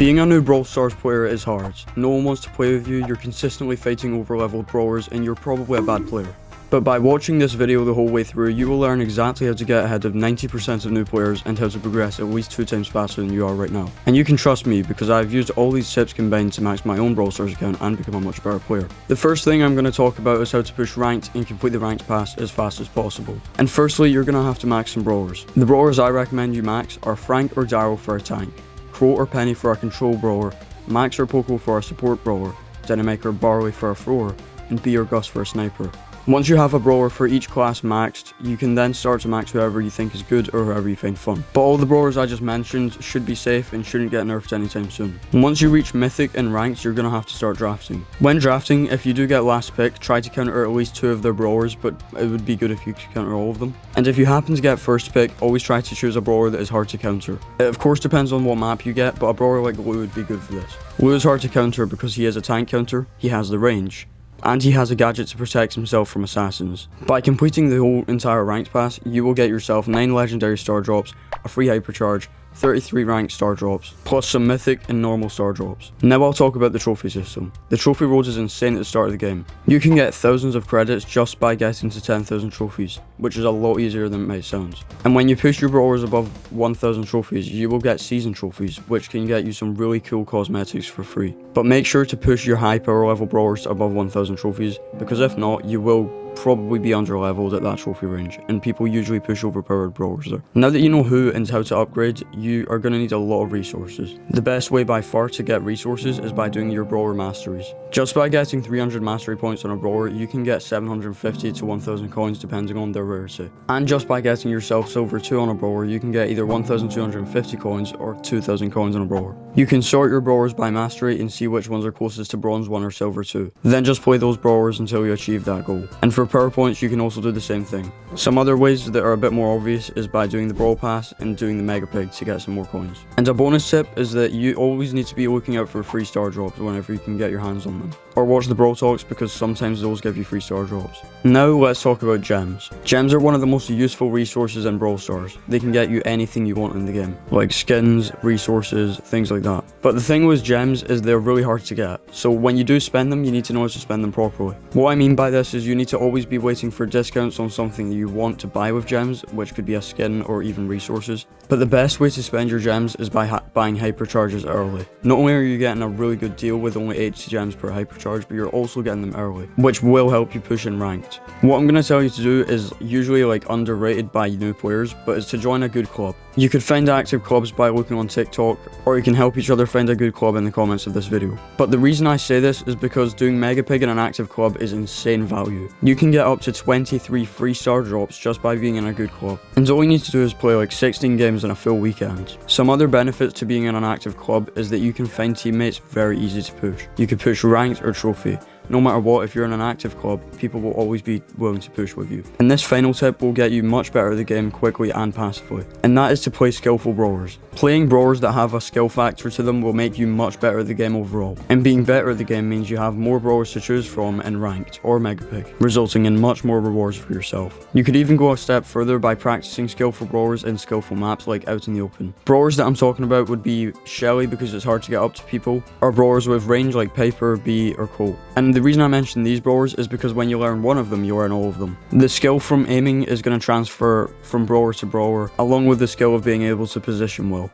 Being a new Brawl Stars player is hard. No one wants to play with you, you're consistently fighting over-leveled brawlers, and you're probably a bad player. But by watching this video the whole way through, you will learn exactly how to get ahead of 90% of new players and how to progress at least 2 times faster than you are right now. And you can trust me because I've used all these tips combined to max my own Brawl Stars account and become a much better player. The first thing I'm going to talk about is how to push ranked and complete the ranked pass as fast as possible. And firstly, you're going to have to max some brawlers. The brawlers I recommend you max are Frank or Daryl for a tank, Crow or Penny for a control brawler, Max or Poco for a support brawler, Dynamite or Barley for a thrower, and B or Gus for a sniper. Once you have a brawler for each class maxed, you can then start to max whoever you think is good or whoever you find fun. But all the brawlers I just mentioned should be safe and shouldn't get nerfed anytime soon. Once you reach mythic and ranked, you're going to have to start drafting. When drafting, if you do get last pick, try to counter at least 2 of their brawlers, but it would be good if you could counter all of them. And if you happen to get first pick, always try to choose a brawler that is hard to counter. It of course depends on what map you get, but a brawler like Lou would be good for this. Lou is hard to counter because he is a tank counter, he has the range, and he has a gadget to protect himself from assassins. By completing the whole entire ranked pass, you will get yourself 9 legendary star drops, a free hypercharge, 33 ranked star drops, plus some mythic and normal star drops. Now I'll talk about the trophy system. The trophy road is insane at the start of the game. You can get thousands of credits just by getting to 10,000 trophies, which is a lot easier than it might sound. And when you push your brawlers above 1,000 trophies, you will get season trophies, which can get you some really cool cosmetics for free. But make sure to push your high power level brawlers to above 1,000 trophies, because if not, you will probably be under leveled at that trophy range, and people usually push overpowered brawlers there. Now that you know who and how to upgrade, you are going to need a lot of resources. The best way by far to get resources is by doing your brawler masteries. Just by getting 300 mastery points on a brawler, you can get 750 to 1000 coins depending on their rarity. And just by getting yourself silver 2 on a brawler, you can get either 1250 coins or 2000 coins on a brawler. You can sort your brawlers by mastery and see which ones are closest to bronze 1 or silver 2. Then just play those brawlers until you achieve that goal. And for power points, you can also do the same thing. Some other ways that are a bit more obvious is by doing the brawl pass and doing the mega pig to get some more coins. And a bonus tip is that you always need to be looking out for free star drops whenever you can get your hands on them. Or watch the brawl talks because sometimes those give you free star drops. Now let's talk about gems. Gems are one of the most useful resources in Brawl Stars. They can get you anything you want in the game, like skins, resources, things like that. But the thing with gems is they're really hard to get, so when you do spend them, you need to know how to spend them properly. What I mean by this is you need to always be waiting for discounts on something that you want to buy with gems, which could be a skin or even resources. But the best way to spend your gems is by buying hypercharges early. Not only are you getting a really good deal with only 80 gems per hypercharge, but you're also getting them early, which will help you push in ranked. What I'm going to tell you to do is usually underrated by new players, but is to join a good club. You could find active clubs by looking on TikTok, or you can help each other find a good club in the comments of this video. But the reason I say this is because doing Mega Pig in an active club is insane value. You can get up to 23 free star drops just by being in a good club. And all you need to do is play 16 games in a full weekend. Some other benefits to being in an active club is that you can find teammates very easy to push. You can push ranked or trophy. No matter what, if you're in an active club, people will always be willing to push with you. And this final tip will get you much better at the game quickly and passively, and that is to play skillful brawlers. Playing brawlers that have a skill factor to them will make you much better at the game overall, and being better at the game means you have more brawlers to choose from in ranked or mega pig, resulting in much more rewards for yourself. You could even go a step further by practicing skillful brawlers in skillful maps like out in the open. Brawlers that I'm talking about would be Shelly because it's hard to get up to people, or brawlers with range like Piper, Bee or Colt. And the reason I mention these brawlers is because when you learn one of them, you learn all of them. The skill from aiming is going to transfer from brawler to brawler, along with the skill of being able to position well.